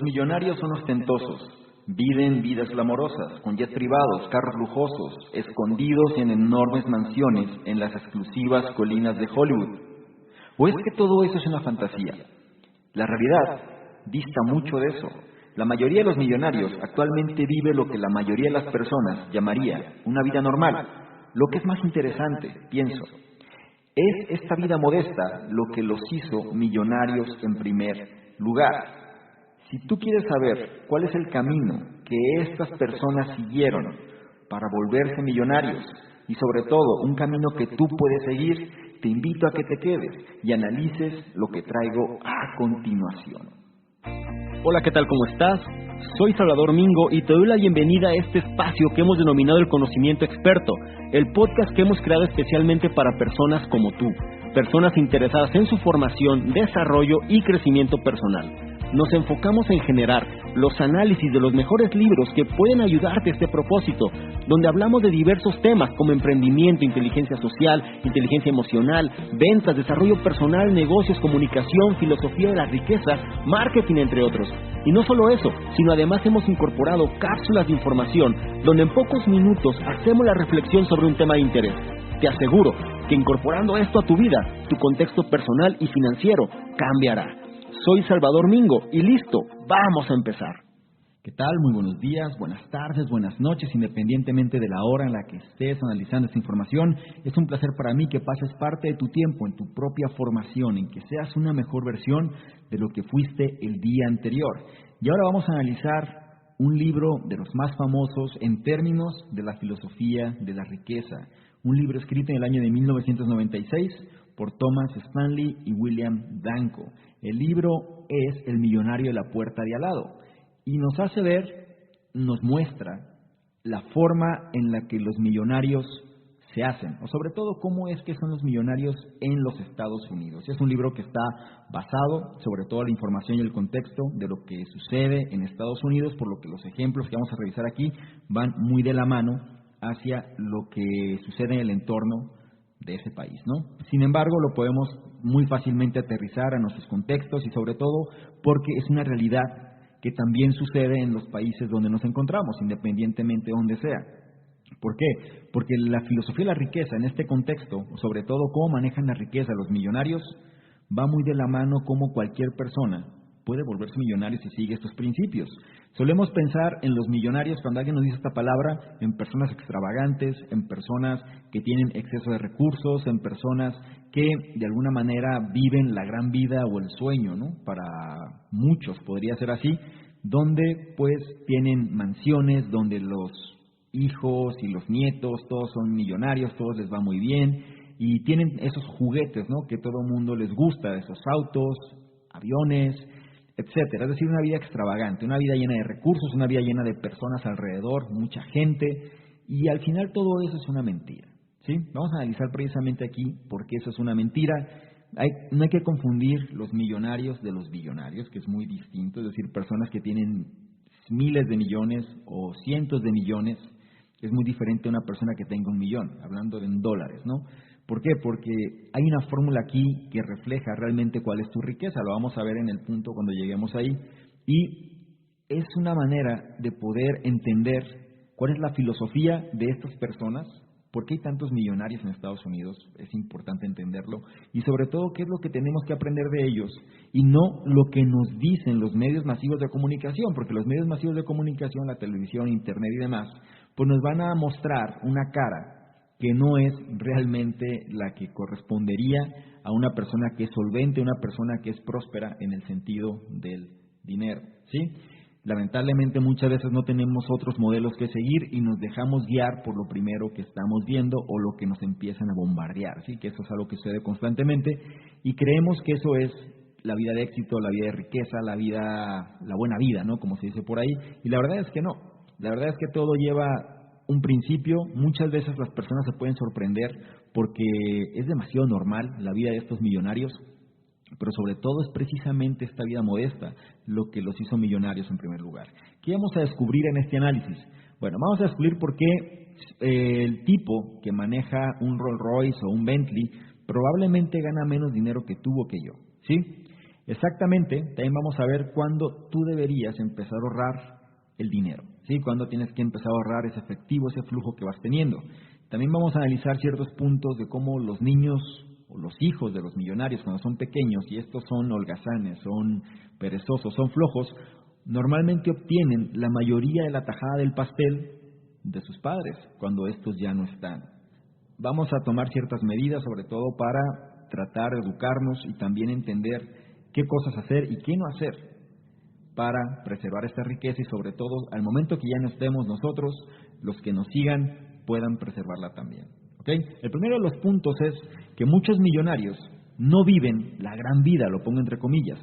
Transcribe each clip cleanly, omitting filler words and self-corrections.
millonarios son ostentosos. Viven vidas glamorosas, con jet privados, carros lujosos, escondidos en enormes mansiones en las exclusivas colinas de Hollywood. ¿O es que todo eso es una fantasía? La realidad dista mucho de eso. La mayoría de los millonarios actualmente vive lo que la mayoría de las personas llamaría una vida normal. Lo que es más interesante, pienso, es esta vida modesta lo que los hizo millonarios en primer lugar. Si tú quieres saber cuál es el camino que estas personas siguieron para volverse millonarios, y sobre todo un camino que tú puedes seguir, te invito a que te quedes y analices lo que traigo a continuación. Hola, ¿qué tal? ¿Cómo estás? Soy Salvador Mingo y te doy la bienvenida a este espacio que hemos denominado el Conocimiento Experto, el podcast que hemos creado especialmente para personas como tú, personas interesadas en su formación, desarrollo y crecimiento personal. Nos enfocamos en generar los análisis de los mejores libros que pueden ayudarte a este propósito, donde hablamos de diversos temas como emprendimiento, inteligencia social, inteligencia emocional, ventas, desarrollo personal, negocios, comunicación, filosofía de la riqueza, marketing, entre otros. Y no solo eso, sino además hemos incorporado cápsulas de información, donde en pocos minutos hacemos la reflexión sobre un tema de interés. Te aseguro que incorporando esto a tu vida, tu contexto personal y financiero cambiará. Soy Salvador Mingo y listo, vamos a empezar. ¿Qué tal? Muy buenos días, buenas tardes, buenas noches, independientemente de la hora en la que estés analizando esta información. Es un placer para mí que pases parte de tu tiempo en tu propia formación, en que seas una mejor versión de lo que fuiste el día anterior. Y ahora vamos a analizar un libro de los más famosos en términos de la filosofía de la riqueza. Un libro escrito en el año de 1996 por Thomas Stanley y William Danko. El libro es El millonario de la puerta de al lado y nos hace ver, nos muestra la forma en la que los millonarios se hacen, o sobre todo cómo es que son los millonarios en los Estados Unidos. Es un libro que está basado sobre todo en la información y el contexto de lo que sucede en Estados Unidos, por lo que los ejemplos que vamos a revisar aquí van muy de la mano hacia lo que sucede en el entorno de ese país, ¿no? Sin embargo, lo podemos muy fácilmente aterrizar a nuestros contextos y sobre todo porque es una realidad que también sucede en los países donde nos encontramos, independientemente de donde sea. ¿Por qué? Porque la filosofía de la riqueza en este contexto, sobre todo cómo manejan la riqueza los millonarios, va muy de la mano como cualquier persona puede volverse millonario si sigue estos principios. Solemos pensar en los millonarios, cuando alguien nos dice esta palabra, en personas extravagantes, en personas que tienen exceso de recursos, en personas que de alguna manera viven la gran vida o el sueño, ¿no? Para muchos podría ser así, donde pues tienen mansiones, donde los hijos y los nietos, todos son millonarios, todos les va muy bien, y tienen esos juguetes, ¿no? Que todo el mundo les gusta, esos autos, aviones, etcétera. Es decir, una vida extravagante, una vida llena de recursos, una vida llena de personas alrededor, mucha gente, y al final todo eso es una mentira, ¿sí? Vamos a analizar precisamente aquí por qué eso es una mentira. No hay que confundir los millonarios de los billonarios, que es muy distinto, es decir, personas que tienen miles de millones o cientos de millones, es muy diferente a una persona que tenga 1 millón, hablando en dólares, ¿no? ¿Por qué? Porque hay una fórmula aquí que refleja realmente cuál es tu riqueza. Lo vamos a ver en el punto cuando lleguemos ahí. Y es una manera de poder entender cuál es la filosofía de estas personas, por qué hay tantos millonarios en Estados Unidos, es importante entenderlo, y sobre todo qué es lo que tenemos que aprender de ellos, y no lo que nos dicen los medios masivos de comunicación, porque los medios masivos de comunicación, la televisión, internet y demás, pues nos van a mostrar una cara que no es realmente la que correspondería a una persona que es solvente, una persona que es próspera en el sentido del dinero, ¿sí? Lamentablemente muchas veces no tenemos otros modelos que seguir y nos dejamos guiar por lo primero que estamos viendo o lo que nos empiezan a bombardear, ¿sí? Que eso es algo que sucede constantemente y creemos que eso es la vida de éxito, la vida de riqueza, la buena vida, ¿no? Como se dice por ahí, y la verdad es que no. La verdad es que todo lleva un principio. Muchas veces las personas se pueden sorprender porque es demasiado normal la vida de estos millonarios, pero sobre todo es precisamente esta vida modesta lo que los hizo millonarios en primer lugar. ¿Qué vamos a descubrir en este análisis? Bueno, vamos a descubrir por qué el tipo que maneja un Rolls Royce o un Bentley probablemente gana menos dinero que tú o que yo, ¿sí? Exactamente, también vamos a ver cuándo tú deberías empezar a ahorrar el dinero, ¿sí? Cuándo tienes que empezar a ahorrar ese efectivo, ese flujo que vas teniendo. También vamos a analizar ciertos puntos de cómo los niños o los hijos de los millonarios cuando son pequeños, y estos son holgazanes, son perezosos, son flojos, normalmente obtienen la mayoría de la tajada del pastel de sus padres cuando estos ya no están. Vamos a tomar ciertas medidas, sobre todo para tratar de educarnos y también entender qué cosas hacer y qué no hacer para preservar esta riqueza y sobre todo al momento que ya no estemos nosotros, los que nos sigan puedan preservarla también. ¿Okay? El primero de los puntos es que muchos millonarios no viven la gran vida, lo pongo entre comillas,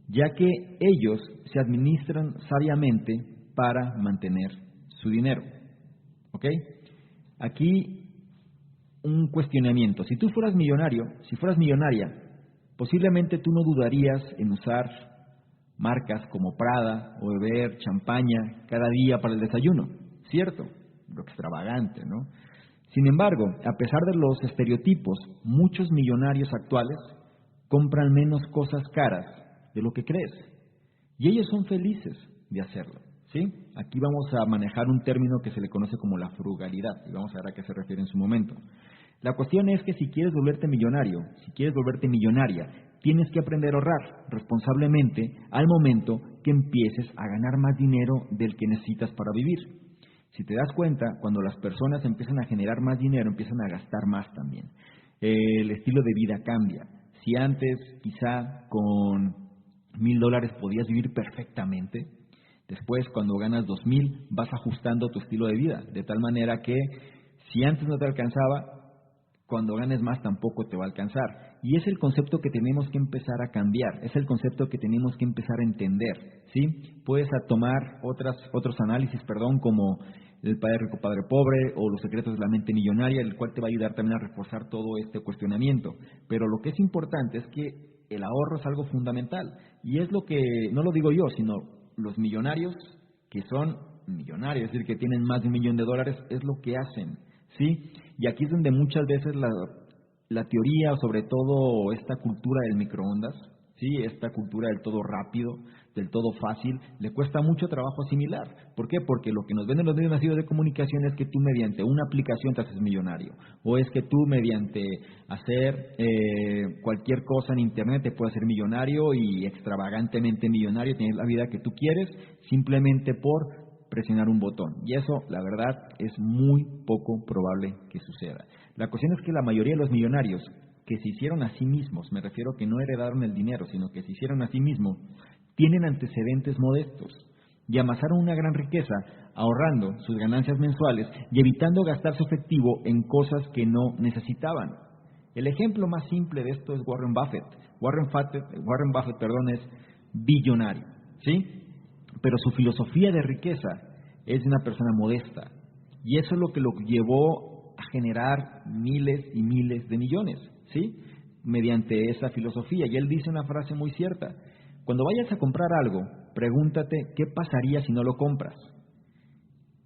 ya que ellos se administran sabiamente para mantener su dinero. ¿Ok? Aquí un cuestionamiento. Si tú fueras millonario, si fueras millonaria, posiblemente tú no dudarías en usar marcas como Prada o beber champaña cada día para el desayuno, ¿cierto? Lo extravagante, ¿no? Sin embargo, a pesar de los estereotipos, muchos millonarios actuales compran menos cosas caras de lo que crees. Y ellos son felices de hacerlo, ¿sí? Aquí vamos a manejar un término que se le conoce como la frugalidad, y vamos a ver a qué se refiere en su momento. La cuestión es que si quieres volverte millonario, si quieres volverte millonaria, tienes que aprender a ahorrar responsablemente al momento que empieces a ganar más dinero del que necesitas para vivir. Si te das cuenta, cuando las personas empiezan a generar más dinero, empiezan a gastar más también. El estilo de vida cambia. Si antes quizá con $1,000 podías vivir perfectamente, después cuando ganas 2,000 vas ajustando tu estilo de vida, de tal manera que si antes no te alcanzaba, cuando ganes más tampoco te va a alcanzar. Y es el concepto que tenemos que empezar a cambiar, es el concepto que tenemos que empezar a entender, ¿sí? Puedes tomar otros análisis, como el Padre Rico, Padre Pobre o Los Secretos de la Mente Millonaria, el cual te va a ayudar también a reforzar todo este cuestionamiento. Pero lo que es importante es que el ahorro es algo fundamental. Y es lo que, no lo digo yo, sino los millonarios que son millonarios, es decir, que tienen más de $1,000,000, es lo que hacen, ¿sí? Y aquí es donde muchas veces la teoría, o sobre todo esta cultura del microondas, ¿sí? Esta cultura del todo rápido, del todo fácil, le cuesta mucho trabajo asimilar. ¿Por qué? Porque lo que nos venden los medios masivos de comunicación es que tú mediante una aplicación te haces millonario, o es que tú mediante hacer cualquier cosa en internet te puedes hacer millonario y extravagantemente millonario, tienes la vida que tú quieres simplemente por presionar un botón. Y eso, la verdad, es muy poco probable que suceda. La cuestión es que la mayoría de los millonarios que se hicieron a sí mismos, me refiero que no heredaron el dinero, sino que se hicieron a sí mismos, tienen antecedentes modestos y amasaron una gran riqueza ahorrando sus ganancias mensuales y evitando gastar su efectivo en cosas que no necesitaban. El ejemplo más simple de esto es Warren Buffett. Warren Buffett, es billonario, ¿sí? Pero su filosofía de riqueza es de una persona modesta. Y eso es lo que lo llevó a generar miles y miles de millones, ¿sí? Mediante esa filosofía. Y él dice una frase muy cierta. Cuando vayas a comprar algo, pregúntate qué pasaría si no lo compras.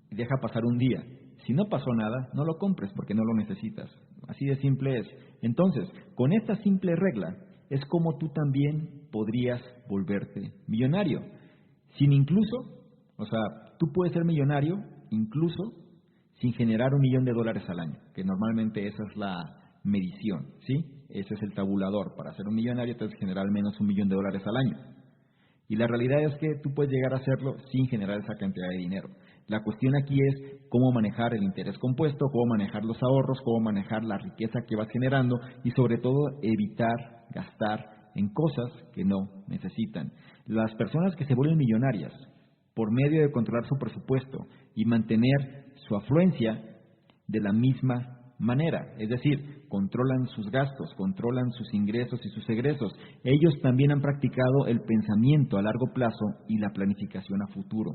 Y deja pasar un día. Si no pasó nada, no lo compres porque no lo necesitas. Así de simple es. Entonces, con esta simple regla, es como tú también podrías volverte millonario. Sin incluso, tú puedes ser millonario incluso sin generar $1,000,000 al año, que normalmente esa es la medición, ¿sí? Ese es el tabulador. Para ser un millonario tienes que generar al menos $1,000,000 al año. Y la realidad es que tú puedes llegar a hacerlo sin generar esa cantidad de dinero. La cuestión aquí es cómo manejar el interés compuesto, cómo manejar los ahorros, cómo manejar la riqueza que vas generando y sobre todo evitar gastar en cosas que no necesitan. Las personas que se vuelven millonarias por medio de controlar su presupuesto y mantener su afluencia de la misma manera, es decir, controlan sus gastos, controlan sus ingresos y sus egresos. Ellos también han practicado el pensamiento a largo plazo y la planificación a futuro.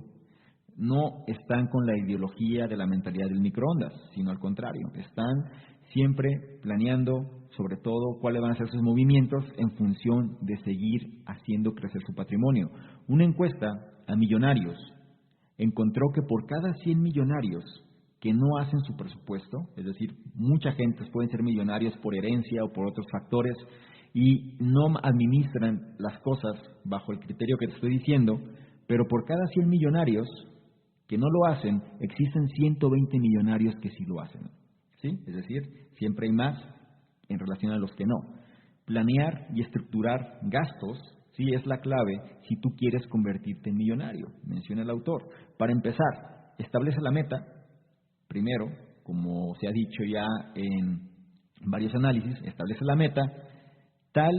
No están con la ideología de la mentalidad del microondas, sino al contrario, están siempre planeando sobre todo cuáles van a ser sus movimientos en función de seguir haciendo crecer su patrimonio. Una encuesta a millonarios encontró que por cada 100 millonarios que no hacen su presupuesto, es decir, mucha gente pueden ser millonarios por herencia o por otros factores, y no administran las cosas bajo el criterio que te estoy diciendo, pero por cada 100 millonarios que no lo hacen, existen 120 millonarios que sí lo hacen, ¿sí? Es decir, siempre hay más en relación a los que no. Planear y estructurar gastos, sí, es la clave si tú quieres convertirte en millonario, menciona el autor. Para empezar, establece la meta, primero, como se ha dicho ya en varios análisis, establece la meta tal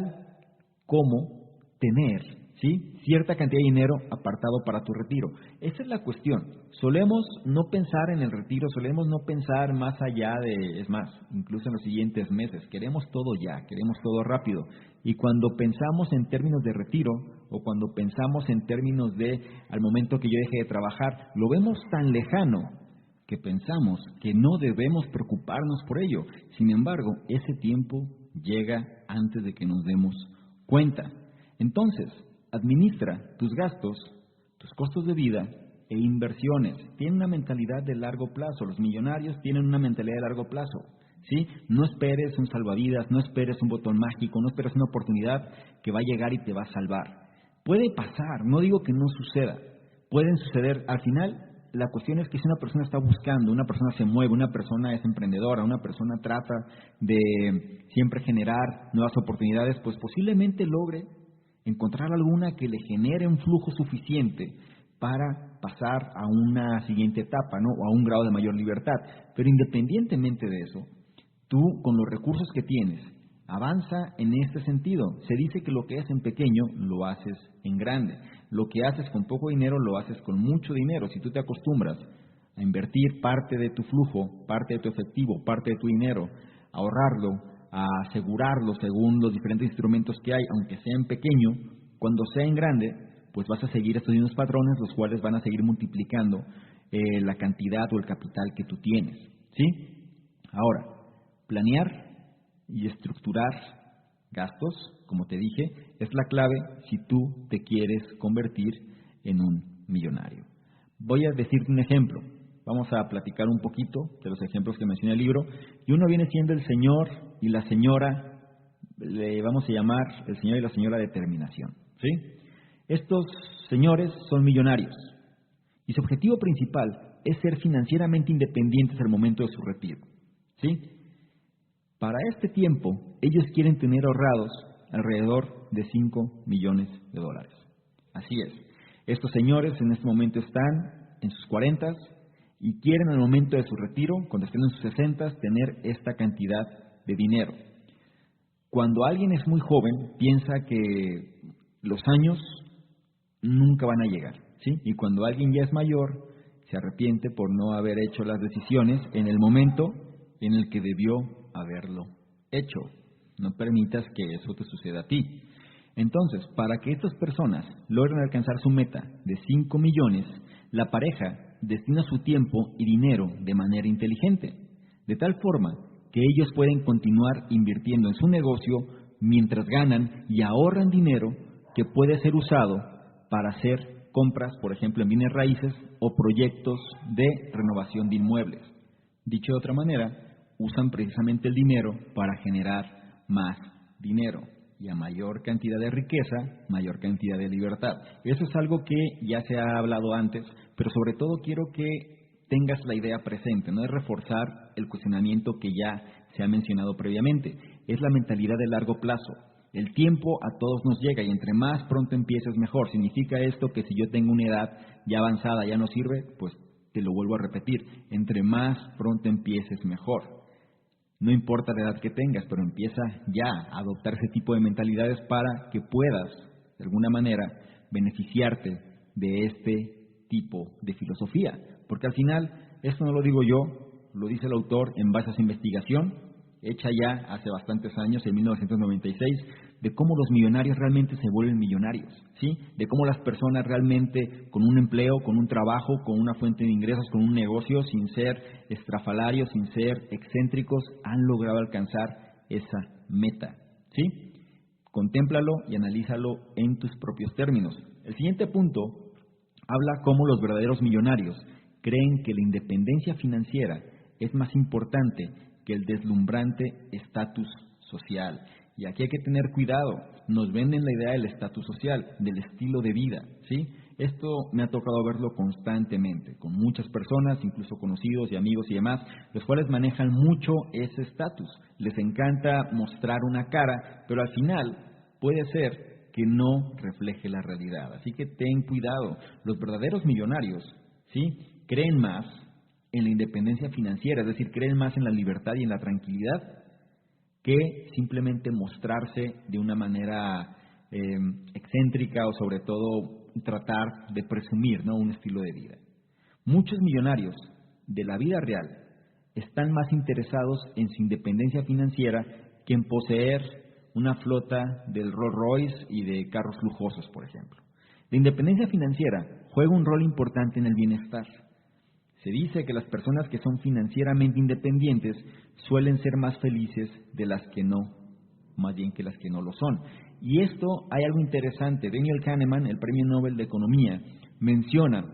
como tener, ¿sí?, cierta cantidad de dinero apartado para tu retiro. Esa es la cuestión. Solemos no pensar en el retiro, solemos no pensar más allá de, es más, incluso en los siguientes meses. Queremos todo ya, queremos todo rápido. Y cuando pensamos en términos de retiro, o cuando pensamos en términos de al momento que yo deje de trabajar, lo vemos tan lejano que pensamos que no debemos preocuparnos por ello. Sin embargo, ese tiempo llega antes de que nos demos cuenta. Entonces, administra tus gastos, tus costos de vida e inversiones. Tiene una mentalidad de largo plazo. Los millonarios tienen una mentalidad de largo plazo, ¿sí? No esperes un salvavidas, no esperes un botón mágico, no esperes una oportunidad que va a llegar y te va a salvar. Puede pasar, no digo que no suceda. Pueden suceder. Al final, la cuestión es que si una persona está buscando, una persona se mueve, una persona es emprendedora, una persona trata de siempre generar nuevas oportunidades, pues posiblemente logre encontrar alguna que le genere un flujo suficiente para pasar a una siguiente etapa, ¿no?, o a un grado de mayor libertad. Pero independientemente de eso, tú con los recursos que tienes, avanza en este sentido. Se dice que lo que es en pequeño, lo haces en grande. Lo que haces con poco dinero, lo haces con mucho dinero. Si tú te acostumbras a invertir parte de tu flujo, parte de tu efectivo, parte de tu dinero, a ahorrarlo, a asegurarlo según los diferentes instrumentos que hay, aunque sea en pequeño, cuando sea en grande, pues vas a seguir estos mismos patrones, los cuales van a seguir multiplicando la cantidad o el capital que tú tienes, ¿sí? Ahora, planear y estructurar gastos, como te dije, es la clave si tú te quieres convertir en un millonario. Voy a decirte un ejemplo. Vamos a platicar un poquito de los ejemplos que menciona el libro. Y uno viene siendo el señor y la señora, le vamos a llamar el señor y la señora determinación, ¿sí? Estos señores son millonarios y su objetivo principal es ser financieramente independientes al momento de su retiro, ¿sí? Para este tiempo, ellos quieren tener ahorrados alrededor de $5 millones. Así es. Estos señores en este momento están en sus 40 y quieren al momento de su retiro, cuando estén en sus 60, tener esta cantidad de dinero. Cuando alguien es muy joven, piensa que los años nunca van a llegar, ¿sí? Y cuando alguien ya es mayor, se arrepiente por no haber hecho las decisiones en el momento en el que debió haberlo hecho. No permitas que eso te suceda a ti. Entonces, para que estas personas logren alcanzar su meta de 5 millones, la pareja destina su tiempo y dinero de manera inteligente, de tal forma que ellos pueden continuar invirtiendo en su negocio mientras ganan y ahorran dinero que puede ser usado para hacer compras, por ejemplo, en bienes raíces o proyectos de renovación de inmuebles. Dicho de otra manera, usan precisamente el dinero para generar más dinero. Y a mayor cantidad de riqueza, mayor cantidad de libertad. Eso es algo que ya se ha hablado antes, pero sobre todo quiero que tengas la idea presente, no es reforzar el cuestionamiento que ya se ha mencionado previamente. Es la mentalidad de largo plazo. El tiempo a todos nos llega y entre más pronto empieces mejor. ¿Significa esto que si yo tengo una edad ya avanzada ya no sirve? Pues te lo vuelvo a repetir, entre más pronto empieces mejor. No importa la edad que tengas, pero empieza ya a adoptar ese tipo de mentalidades para que puedas, de alguna manera, beneficiarte de este tipo de filosofía. Porque al final, esto no lo digo yo, lo dice el autor en base a su investigación, hecha ya hace bastantes años, en 1996, de cómo los millonarios realmente se vuelven millonarios, ¿sí? De cómo las personas realmente con un empleo, con un trabajo, con una fuente de ingresos, con un negocio, sin ser estrafalarios, sin ser excéntricos, han logrado alcanzar esa meta, ¿sí? Contémplalo y analízalo en tus propios términos. El siguiente punto habla cómo los verdaderos millonarios creen que la independencia financiera es más importante que el deslumbrante estatus social. Y aquí hay que tener cuidado. Nos venden la idea del estatus social, del estilo de vida, ¿sí? Esto me ha tocado verlo constantemente, con muchas personas, incluso conocidos y amigos y demás, los cuales manejan mucho ese estatus. Les encanta mostrar una cara, pero al final puede ser que no refleje la realidad. Así que ten cuidado. Los verdaderos millonarios, ¿sí?, creen más en la independencia financiera, es decir, creen más en la libertad y en la tranquilidad que simplemente mostrarse de una manera excéntrica o sobre todo tratar de presumir, ¿no?, un estilo de vida. Muchos millonarios de la vida real están más interesados en su independencia financiera que en poseer una flota del Rolls Royce y de carros lujosos, por ejemplo. La independencia financiera juega un rol importante en el bienestar. Se dice que las personas que son financieramente independientes suelen ser más felices de las que no, más bien que las que no lo son. Y esto hay algo interesante. Daniel Kahneman, el Premio Nobel de Economía, menciona,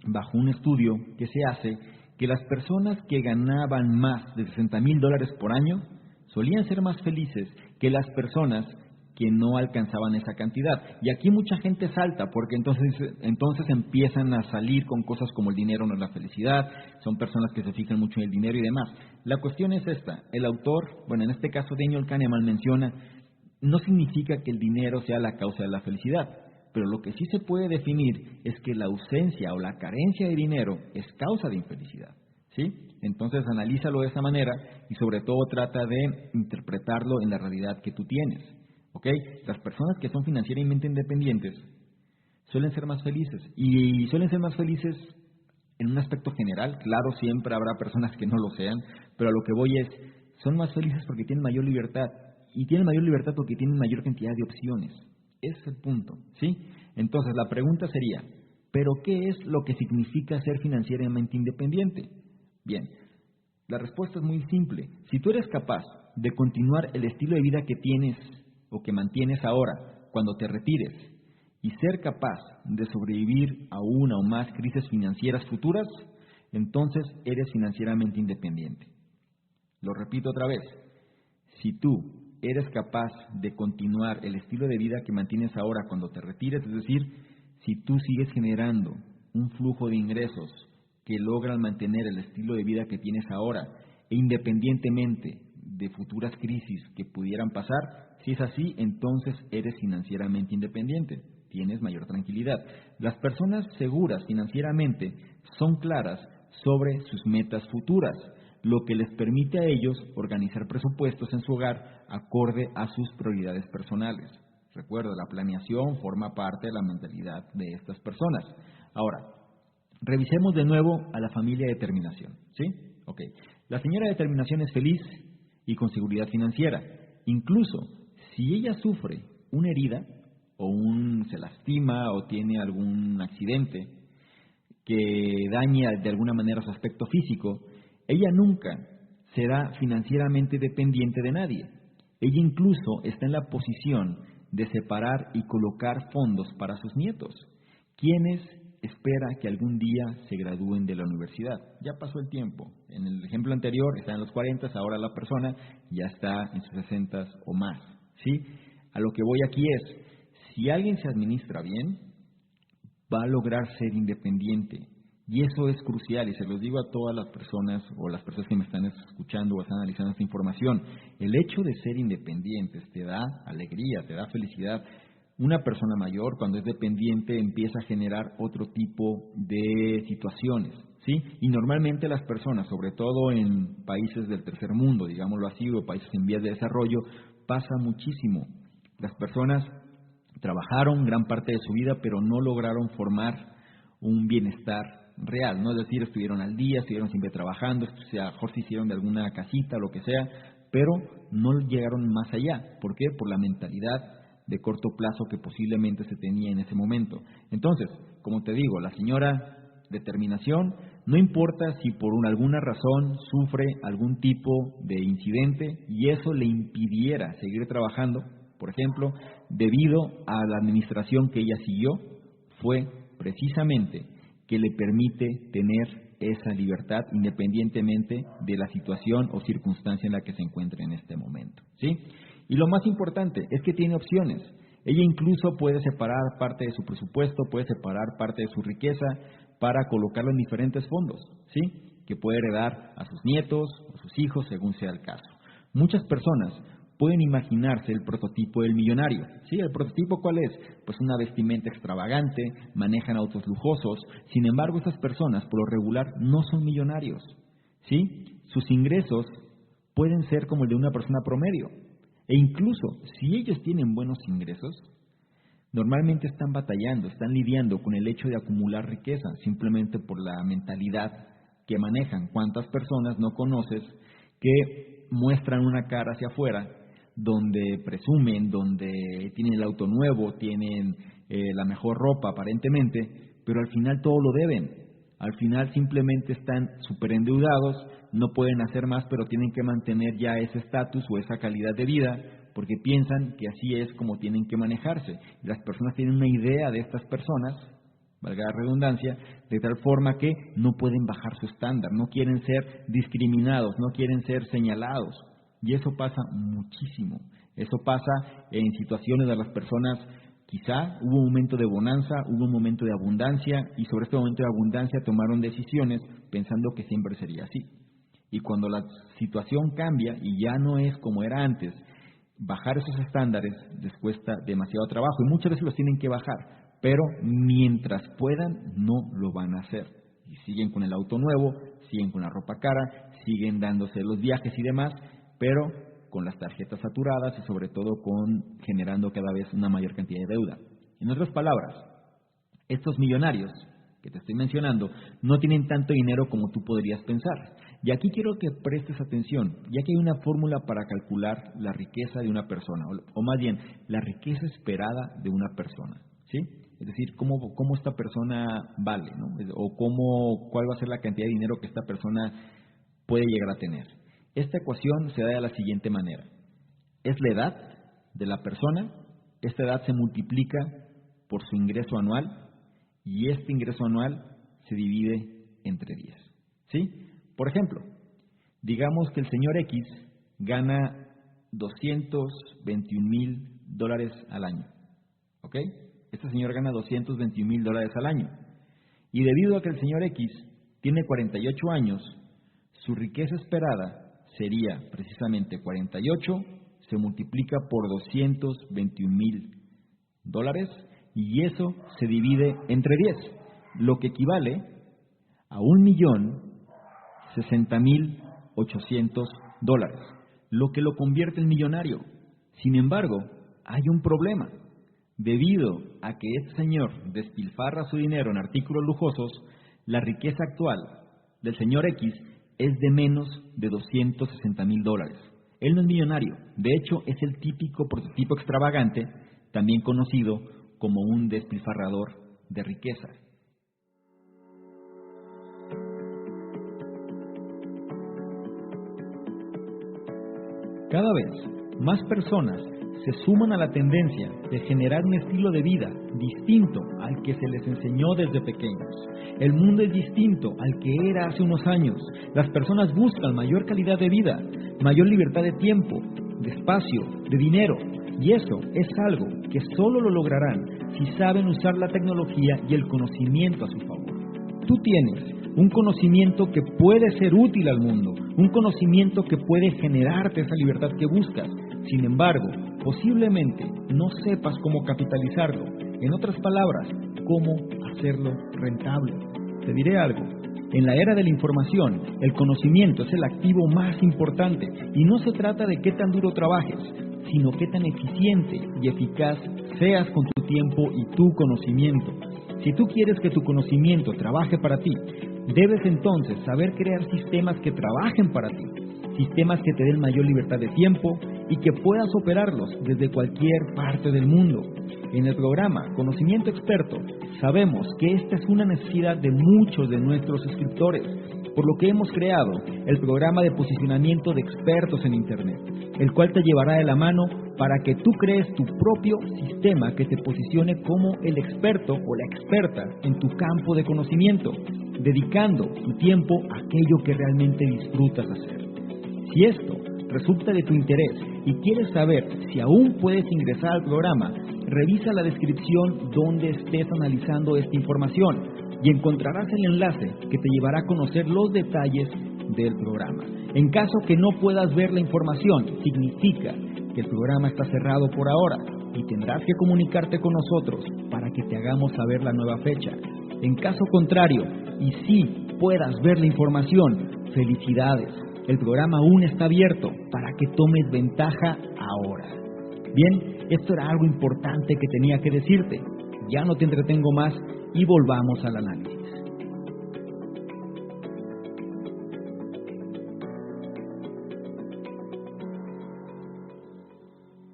bajo un estudio que se hace, que las personas que ganaban más de $60,000 por año solían ser más felices que las personas que no alcanzaban esa cantidad. Y aquí mucha gente salta, porque entonces empiezan a salir con cosas como el dinero no es la felicidad, son personas que se fijan mucho en el dinero y demás. La cuestión es esta, el autor, bueno, en este caso Daniel Kahneman menciona, no significa que el dinero sea la causa de la felicidad, pero lo que sí se puede definir es que la ausencia o la carencia de dinero es causa de infelicidad, ¿sí? Entonces analízalo de esa manera y sobre todo trata de interpretarlo en la realidad que tú tienes. ¿Ok? Las personas que son financieramente independientes suelen ser más felices y suelen ser más felices en un aspecto general. Claro, siempre habrá personas que no lo sean, pero a lo que voy es, son más felices porque tienen mayor libertad y tienen mayor libertad porque tienen mayor cantidad de opciones. Ese es el punto, ¿sí? Entonces la pregunta sería, ¿pero qué es lo que significa ser financieramente independiente? Bien, la respuesta es muy simple. Si tú eres capaz de continuar el estilo de vida que tienes o que mantienes ahora cuando te retires y ser capaz de sobrevivir a una o más crisis financieras futuras, entonces eres financieramente independiente. Lo repito otra vez, si tú eres capaz de continuar el estilo de vida que mantienes ahora cuando te retires, es decir, si tú sigues generando un flujo de ingresos que logran mantener el estilo de vida que tienes ahora e independientemente de futuras crisis que pudieran pasar, si es así, entonces eres financieramente independiente, tienes mayor tranquilidad. Las personas seguras financieramente son claras sobre sus metas futuras, lo que les permite a ellos organizar presupuestos en su hogar acorde a sus prioridades personales. Recuerda, la planeación forma parte de la mentalidad de estas personas. Ahora, revisemos de nuevo a la familia de terminación, ¿sí? Ok. La señora de terminación es feliz y con seguridad financiera. Incluso si ella sufre una herida o se lastima o tiene algún accidente que daña de alguna manera su aspecto físico, ella nunca será financieramente dependiente de nadie. Ella incluso está en la posición de separar y colocar fondos para sus nietos, quienes espera que algún día se gradúen de la universidad. Ya pasó el tiempo. En el ejemplo anterior está en los 40, ahora la persona ya está en sus 60 o más, ¿sí? A lo que voy aquí es, si alguien se administra bien, va a lograr ser independiente. Y eso es crucial, y se los digo a todas las personas, o las personas que me están escuchando o están analizando esta información. El hecho de ser independientes te da alegría, te da felicidad. Una persona mayor, cuando es dependiente, empieza a generar otro tipo de situaciones, ¿sí? Y normalmente las personas, sobre todo en países del tercer mundo, digámoslo así, o países en vías de desarrollo, pasa muchísimo. Las personas trabajaron gran parte de su vida, pero no lograron formar un bienestar real, ¿no? Es decir, estuvieron al día, estuvieron siempre trabajando, a lo mejor se hicieron de alguna casita, lo que sea, pero no llegaron más allá. ¿Por qué? Por la mentalidad de corto plazo que posiblemente se tenía en ese momento. Entonces, como te digo, la señora de terminación, no importa si por alguna razón sufre algún tipo de incidente y eso le impidiera seguir trabajando, por ejemplo, debido a la administración que ella siguió, fue precisamente que le permite tener esa libertad independientemente de la situación o circunstancia en la que se encuentre en este momento, ¿sí? Y lo más importante es que tiene opciones. Ella incluso puede separar parte de su presupuesto, puede separar parte de su riqueza para colocarlo en diferentes fondos, ¿sí? Que puede heredar a sus nietos, a sus hijos, según sea el caso. Muchas personas pueden imaginarse el prototipo del millonario, ¿sí? ¿El prototipo cuál es? Pues una vestimenta extravagante, manejan autos lujosos. Sin embargo, estas personas, por lo regular, no son millonarios, ¿sí? Sus ingresos pueden ser como el de una persona promedio. E incluso, si ellos tienen buenos ingresos, normalmente están batallando, están lidiando con el hecho de acumular riqueza, simplemente por la mentalidad que manejan. ¿Cuántas personas no conoces que muestran una cara hacia afuera, donde presumen, donde tienen el auto nuevo, tienen la mejor ropa aparentemente, pero al final todo lo deben? Al final simplemente están súper endeudados, no pueden hacer más, pero tienen que mantener ya ese estatus o esa calidad de vida, porque piensan que así es como tienen que manejarse. Y las personas tienen una idea de estas personas, valga la redundancia, de tal forma que no pueden bajar su estándar, no quieren ser discriminados, no quieren ser señalados. Y eso pasa muchísimo. Eso pasa en situaciones de las personas. Quizá hubo un momento de bonanza, hubo un momento de abundancia, y sobre este momento de abundancia tomaron decisiones pensando que siempre sería así. Y cuando la situación cambia y ya no es como era antes, bajar esos estándares les cuesta demasiado trabajo, y muchas veces los tienen que bajar, pero mientras puedan no lo van a hacer. Y siguen con el auto nuevo, siguen con la ropa cara, siguen dándose los viajes y demás, pero con las tarjetas saturadas y sobre todo generando cada vez una mayor cantidad de deuda. En otras palabras, estos millonarios que te estoy mencionando no tienen tanto dinero como tú podrías pensar. Y aquí quiero que prestes atención, ya que hay una fórmula para calcular la riqueza de una persona, o más bien, la riqueza esperada de una persona, ¿sí? Es decir, cómo esta persona vale, ¿no? O cuál va a ser la cantidad de dinero que esta persona puede llegar a tener. Esta ecuación se da de la siguiente manera. Es la edad de la persona, esta edad se multiplica por su ingreso anual, y este ingreso anual se divide entre 10, ¿sí? Por ejemplo, digamos que el señor X gana $221,000 al año, ¿ok? Este señor gana $221,000 al año, y debido a que el señor X tiene 48 años, su riqueza esperada sería precisamente 48, se multiplica por $221,000, y eso se divide entre 10, lo que equivale a $1,060,800, lo que lo convierte en millonario. Sin embargo, hay un problema. Debido a que este señor despilfarra su dinero en artículos lujosos, la riqueza actual del señor X es de menos de $260,000. Él no es millonario, de hecho es el típico prototipo extravagante, también conocido como un despilfarrador de riqueza. Cada vez más personas se suman a la tendencia de generar un estilo de vida distinto al que se les enseñó desde pequeños. El mundo es distinto al que era hace unos años. Las personas buscan mayor calidad de vida, mayor libertad de tiempo, de espacio, de dinero, y eso es algo que solo lo lograrán si saben usar la tecnología y el conocimiento a su favor. Tú tienes un conocimiento que puede ser útil al mundo, un conocimiento que puede generarte esa libertad que buscas. Sin embargo, posiblemente no sepas cómo capitalizarlo. En otras palabras, cómo hacerlo rentable. Te diré algo. En la era de la información, el conocimiento es el activo más importante, y no se trata de qué tan duro trabajes, sino qué tan eficiente y eficaz seas con tu tiempo y tu conocimiento. Si tú quieres que tu conocimiento trabaje para ti, debes entonces saber crear sistemas que trabajen para ti, sistemas que te den mayor libertad de tiempo y que puedas operarlos desde cualquier parte del mundo. En el programa Conocimiento Experto sabemos que esta es una necesidad de muchos de nuestros suscriptores, por lo que hemos creado el programa de posicionamiento de expertos en Internet, el cual te llevará de la mano para que tú crees tu propio sistema que te posicione como el experto o la experta en tu campo de conocimiento, dedicando tu tiempo a aquello que realmente disfrutas hacer. Si esto resulta de tu interés y quieres saber si aún puedes ingresar al programa, revisa la descripción donde estés analizando esta información y encontrarás el enlace que te llevará a conocer los detalles del programa. En caso que no puedas ver la información, significa que el programa está cerrado por ahora y tendrás que comunicarte con nosotros para que te hagamos saber la nueva fecha. En caso contrario, y si puedas ver la información, felicidades, el programa aún está abierto para que tomes ventaja ahora. Bien, esto era algo importante que tenía que decirte. Ya no te entretengo más y volvamos al análisis.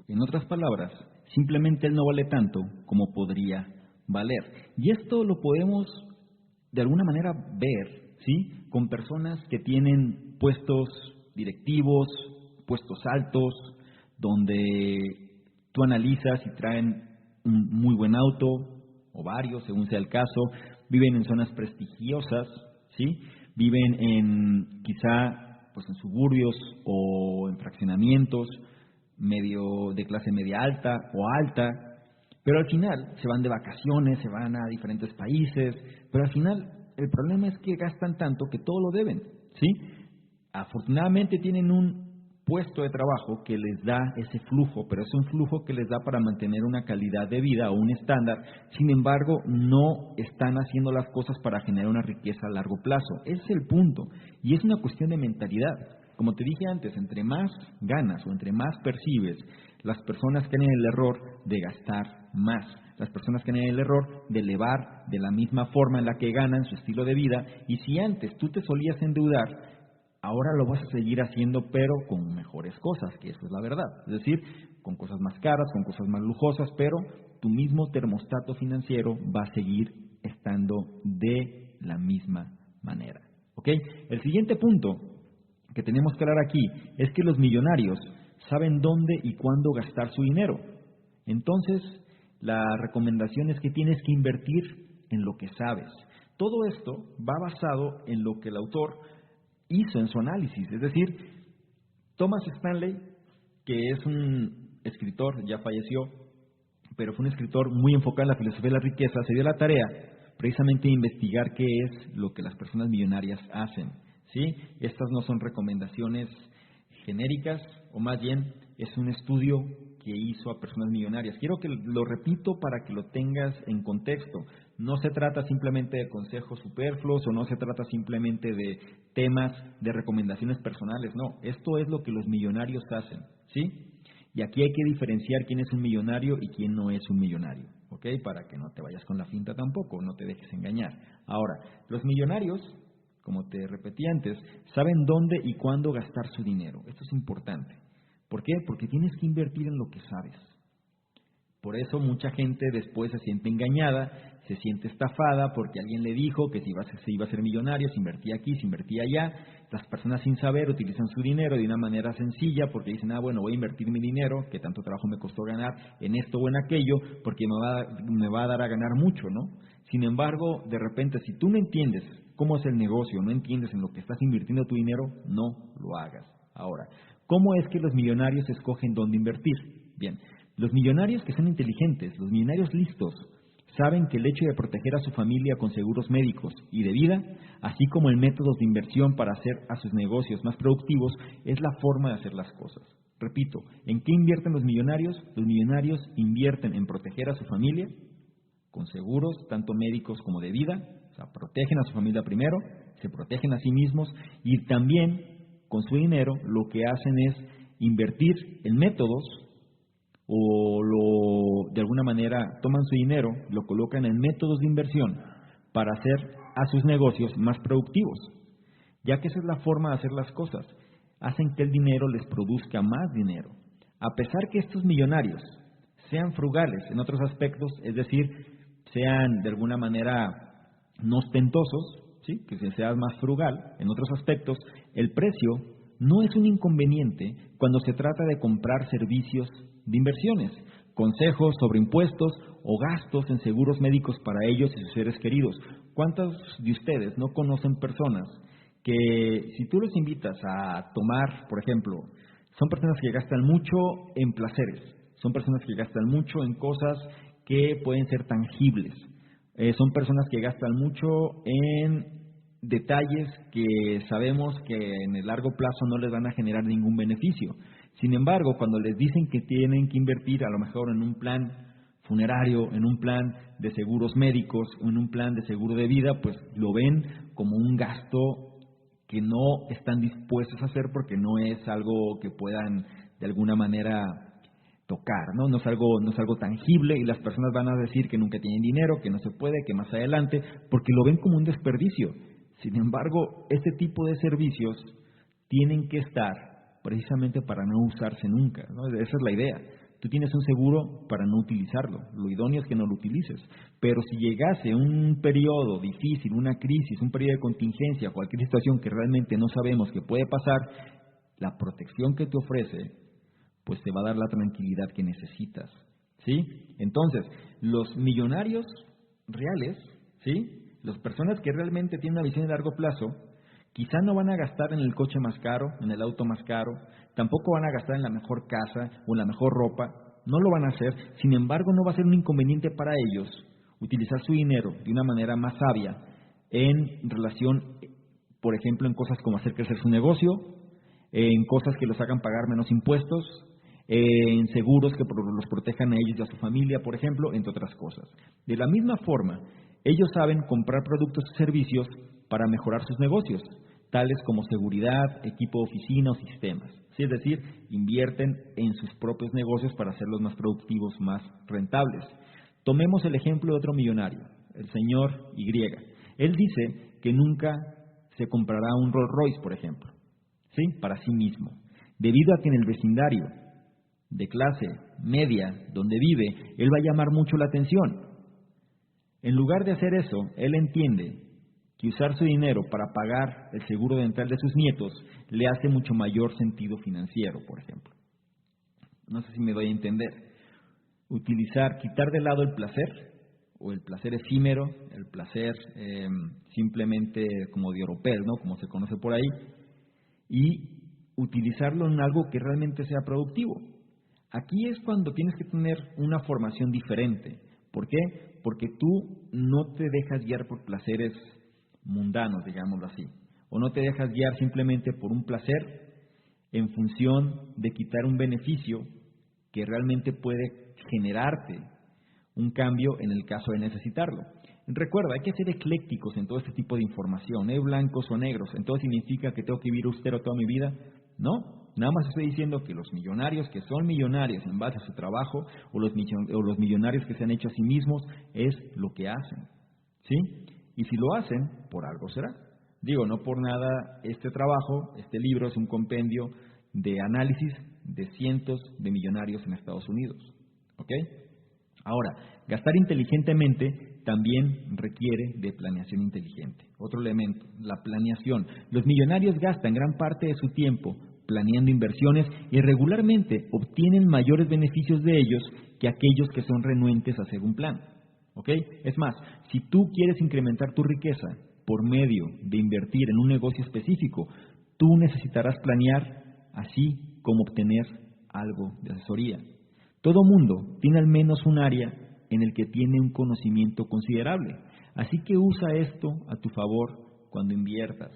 En otras palabras, simplemente él no vale tanto como podría valer. Y esto lo podemos de alguna manera ver, ¿sí? Con personas que tienen puestos directivos, puestos altos, donde tú analizas y traen un muy buen auto, o varios, según sea el caso, viven en zonas prestigiosas, ¿sí? Viven en quizá pues en suburbios o en fraccionamientos medio de clase media alta o alta, pero al final se van de vacaciones, se van a diferentes países, pero al final el problema es que gastan tanto que todo lo deben, ¿sí? Afortunadamente tienen un puesto de trabajo que les da ese flujo, pero es un flujo que les da para mantener una calidad de vida o un estándar. Sin embargo, no están haciendo las cosas para generar una riqueza a largo plazo. Ese es el punto, y es una cuestión de mentalidad. Como te dije antes, entre más ganas o entre más percibes, las personas caen en el error de gastar más. Las personas caen en el error de elevar de la misma forma en la que ganan su estilo de vida. Y si antes tú te solías endeudar, ahora lo vas a seguir haciendo, pero con mejores cosas, que eso es la verdad. Es decir, con cosas más caras, con cosas más lujosas, pero tu mismo termostato financiero va a seguir estando de la misma manera. ¿Ok? El siguiente punto que tenemos que hablar aquí es que los millonarios saben dónde y cuándo gastar su dinero. Entonces, la recomendación es que tienes que invertir en lo que sabes. Todo esto va basado en lo que el autor hizo en su análisis. Es decir, Thomas Stanley, que es un escritor, ya falleció, pero fue un escritor muy enfocado en la filosofía de la riqueza, se dio la tarea precisamente de investigar qué es lo que las personas millonarias hacen. ¿Sí? Estas no son recomendaciones genéricas, o más bien es un estudio que hizo a personas millonarias. Quiero que lo repito para que lo tengas en contexto. No se trata simplemente de consejos superfluos o no se trata simplemente de temas de recomendaciones personales. No, esto es lo que los millonarios hacen, ¿sí? Y aquí hay que diferenciar quién es un millonario y quién no es un millonario, ¿ok? Para que no te vayas con la finta tampoco, no te dejes engañar. Ahora, los millonarios, como te repetí antes, saben dónde y cuándo gastar su dinero. Esto es importante. ¿Por qué? Porque tienes que invertir en lo que sabes. Por eso mucha gente después se siente engañada, se siente estafada porque alguien le dijo que se iba a ser millonario, se invertía aquí, se invertía allá. Las personas sin saber utilizan su dinero de una manera sencilla porque dicen, bueno, voy a invertir mi dinero, que tanto trabajo me costó ganar, en esto o en aquello, porque me va a dar a ganar mucho, ¿no? Sin embargo, de repente, si tú no entiendes cómo es el negocio, no entiendes en lo que estás invirtiendo tu dinero, no lo hagas. Ahora, ¿cómo es que los millonarios escogen dónde invertir? Bien, los millonarios que son inteligentes, los millonarios listos, saben que el hecho de proteger a su familia con seguros médicos y de vida, así como el método de inversión para hacer a sus negocios más productivos, es la forma de hacer las cosas. Repito, ¿en qué invierten los millonarios? Los millonarios invierten en proteger a su familia con seguros, tanto médicos como de vida, o sea, protegen a su familia primero, se protegen a sí mismos y también con su dinero lo que hacen es invertir en métodos o de alguna manera toman su dinero, lo colocan en métodos de inversión para hacer a sus negocios más productivos, ya que esa es la forma de hacer las cosas, hacen que el dinero les produzca más dinero. A pesar que estos millonarios sean frugales en otros aspectos, es decir, sean de alguna manera no ostentosos, ¿sí? Que seas más frugal en otros aspectos, el precio no es un inconveniente cuando se trata de comprar servicios de inversiones, consejos sobre impuestos o gastos en seguros médicos para ellos y sus seres queridos. ¿Cuántos de ustedes no conocen personas que si tú los invitas a tomar, por ejemplo, Son personas que gastan mucho en placeres, son personas que gastan mucho en cosas que pueden ser tangibles, son personas que gastan mucho en detalles que sabemos que en el largo plazo no les van a generar ningún beneficio. Sin embargo, cuando les dicen que tienen que invertir a lo mejor en un plan funerario, en un plan de seguros médicos, en un plan de seguro de vida, pues lo ven como un gasto que no están dispuestos a hacer porque no es algo que puedan de alguna manera tocar, ¿no? No es algo tangible y las personas van a decir que nunca tienen dinero, que no se puede, que más adelante, porque lo ven como un desperdicio. Sin embargo, este tipo de servicios tienen que estar precisamente para no usarse nunca, ¿no? Esa es la idea. Tú tienes un seguro para no utilizarlo, lo idóneo es que no lo utilices, pero si llegase un periodo difícil, una crisis, un periodo de contingencia, cualquier situación que realmente no sabemos que puede pasar, la protección que te ofrece, pues te va a dar la tranquilidad que necesitas, ¿sí? Entonces, los millonarios reales, ¿sí? Las personas que realmente tienen una visión de largo plazo, quizá no van a gastar en el coche más caro, en el auto más caro, tampoco van a gastar en la mejor casa o en la mejor ropa, no lo van a hacer. Sin embargo, no va a ser un inconveniente para ellos utilizar su dinero de una manera más sabia en relación, por ejemplo, en cosas como hacer crecer su negocio, en cosas que los hagan pagar menos impuestos, en seguros que los protejan a ellos y a su familia, por ejemplo, entre otras cosas. De la misma forma, ellos saben comprar productos y servicios para mejorar sus negocios, tales como seguridad, equipo de oficina o sistemas. ¿Sí? Es decir, invierten en sus propios negocios para hacerlos más productivos, más rentables. Tomemos el ejemplo de otro millonario, el señor Y. Él dice que nunca se comprará un Rolls Royce, por ejemplo, ¿sí? Para sí mismo, debido a que en el vecindario de clase media donde vive, él va a llamar mucho la atención. En lugar de hacer eso, él entiende que usar su dinero para pagar el seguro dental de sus nietos le hace mucho mayor sentido financiero, por ejemplo. No sé si me doy a entender. Quitar de lado el placer, o el placer efímero, el placer simplemente como de oropel, ¿no? Como se conoce por ahí, y utilizarlo en algo que realmente sea productivo. Aquí es cuando tienes que tener una formación diferente. ¿Por qué? Porque tú no te dejas guiar por placeres mundanos, digámoslo así, o no te dejas guiar simplemente por un placer en función de quitar un beneficio que realmente puede generarte un cambio en el caso de necesitarlo. Recuerda, hay que ser eclécticos en todo este tipo de información, blancos o negros. Entonces significa que tengo que vivir austero toda mi vida. No, nada más estoy diciendo que los millonarios que son millonarios en base a su trabajo, o los millonarios que se han hecho a sí mismos, es lo que hacen, ¿sí? Y si lo hacen, por algo será. Digo, no por nada este trabajo, este libro es un compendio de análisis de cientos de millonarios en Estados Unidos, ¿ok? Ahora, gastar inteligentemente también requiere de planeación inteligente. Otro elemento, la planeación. Los millonarios gastan gran parte de su tiempo planeando inversiones y regularmente obtienen mayores beneficios de ellos que aquellos que son renuentes a hacer un plan. ¿Ok? Es más, si tú quieres incrementar tu riqueza por medio de invertir en un negocio específico, tú necesitarás planear, así como obtener algo de asesoría. Todo mundo tiene al menos un área en el que tiene un conocimiento considerable. Así que usa esto a tu favor cuando inviertas.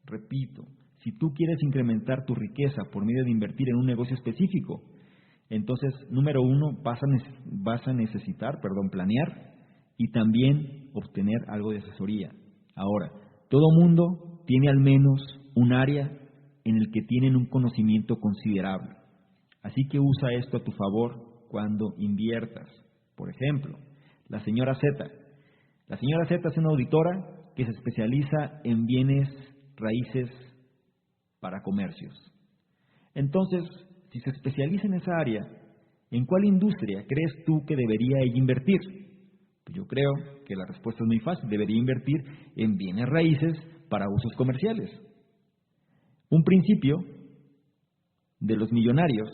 Repito, si tú quieres incrementar tu riqueza por medio de invertir en un negocio específico, entonces, número uno, vas a necesitar planear y también obtener algo de asesoría. Ahora, todo mundo tiene al menos un área en el que tienen un conocimiento considerable. Así que usa esto a tu favor cuando inviertas. Por ejemplo, la señora Z. La señora Z es una auditora que se especializa en bienes raíces para comercios. Entonces, si se especializa en esa área, ¿en cuál industria crees tú que debería ella invertir? Pues yo creo que la respuesta es muy fácil. Debería invertir en bienes raíces para usos comerciales. Un principio de los millonarios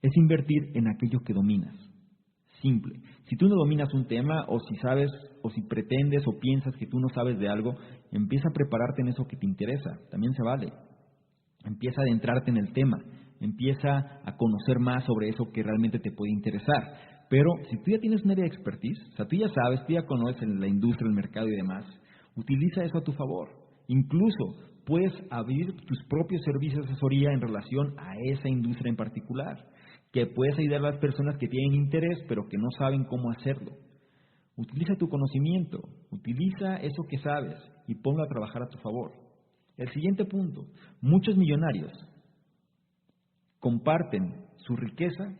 es invertir en aquello que dominas. Simple. Si tú no dominas un tema, o si sabes, o si pretendes o piensas que tú no sabes de algo, empieza a prepararte en eso que te interesa. También se vale. Empieza a adentrarte en el tema. empieza a conocer más sobre eso que realmente te puede interesar. Pero si tú ya tienes un área de expertise, o sea, tú ya sabes, tú ya conoces la industria, el mercado y demás, utiliza eso a tu favor. Incluso puedes abrir tus propios servicios de asesoría en relación a esa industria en particular, que puedes ayudar a las personas que tienen interés pero que no saben cómo hacerlo. Utiliza tu conocimiento, utiliza eso que sabes y ponlo a trabajar a tu favor. El siguiente punto, muchos millonarios comparten su riqueza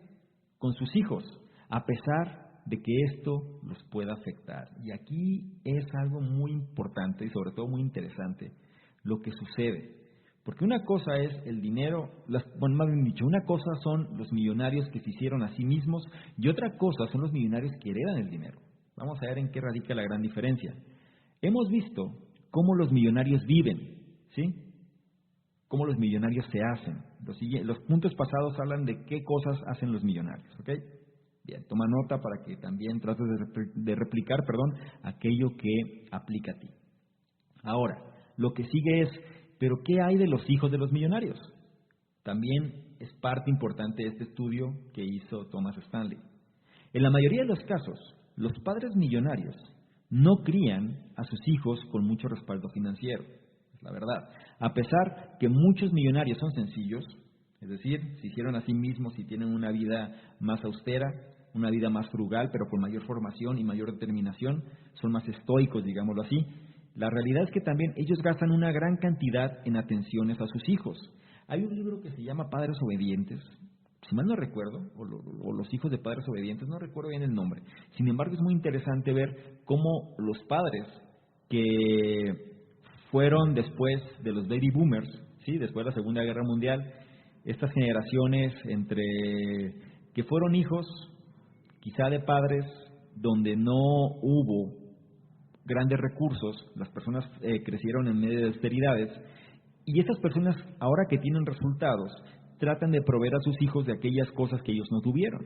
con sus hijos, a pesar de que esto los pueda afectar. Y aquí es algo muy importante y sobre todo muy interesante lo que sucede. Porque una cosa es el dinero, bueno, más bien dicho, una cosa son los millonarios que se hicieron a sí mismos y otra cosa son los millonarios que heredan el dinero. Vamos a ver en qué radica la gran diferencia. Hemos visto cómo los millonarios viven, ¿sí? Cómo los millonarios se hacen. Los puntos pasados hablan de qué cosas hacen los millonarios, ¿ok? Bien, toma nota para que también trates de replicar, aquello que aplica a ti. Ahora, lo que sigue es, ¿pero qué hay de los hijos de los millonarios? También es parte importante de este estudio que hizo Thomas Stanley. En la mayoría de los casos, los padres millonarios no crían a sus hijos con mucho respaldo financiero, es la verdad. A pesar que muchos millonarios son sencillos, es decir, se hicieron a sí mismos y tienen una vida más austera, una vida más frugal, pero con mayor formación y mayor determinación, son más estoicos, digámoslo así. La realidad es que también ellos gastan una gran cantidad en atenciones a sus hijos. Hay un libro que se llama Padres Obedientes, si mal no recuerdo, o Los hijos de padres obedientes, no recuerdo bien el nombre. Sin embargo, es muy interesante ver cómo los padres que fueron después de los baby boomers, ¿sí? Después de la Segunda Guerra Mundial, estas generaciones entre que fueron hijos quizá de padres donde no hubo grandes recursos, las personas crecieron en medio de austeridades, y estas personas, ahora que tienen resultados, tratan de proveer a sus hijos de aquellas cosas que ellos no tuvieron.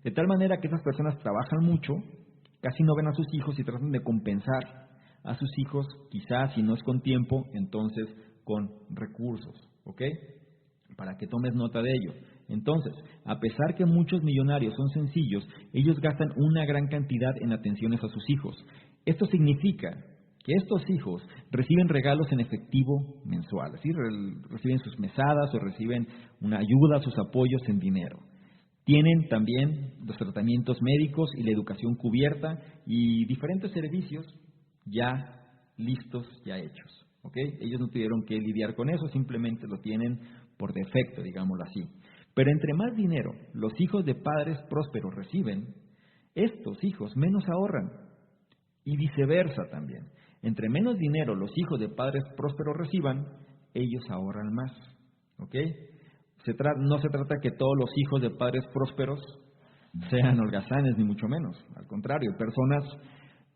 De tal manera que esas personas trabajan mucho, casi no ven a sus hijos y tratan de compensar a sus hijos, quizás si no es con tiempo, entonces con recursos, ¿ok? Para que tomes nota de ello. Entonces, a pesar que muchos millonarios son sencillos, ellos gastan una gran cantidad en atenciones a sus hijos. Esto significa que estos hijos reciben regalos en efectivo mensual, ¿sí? Reciben sus mesadas o reciben una ayuda, sus apoyos en dinero. Tienen también los tratamientos médicos y la educación cubierta y diferentes servicios ya listos, ya hechos, ¿ok? Ellos no tuvieron que lidiar con eso, simplemente lo tienen por defecto, digámoslo así. Pero entre más dinero los hijos de padres prósperos reciben, estos hijos menos ahorran y viceversa también. Entre menos dinero los hijos de padres prósperos reciban, ellos ahorran más, ¿ok? No se trata que todos los hijos de padres prósperos sean holgazanes, ni mucho menos. Al contrario, personas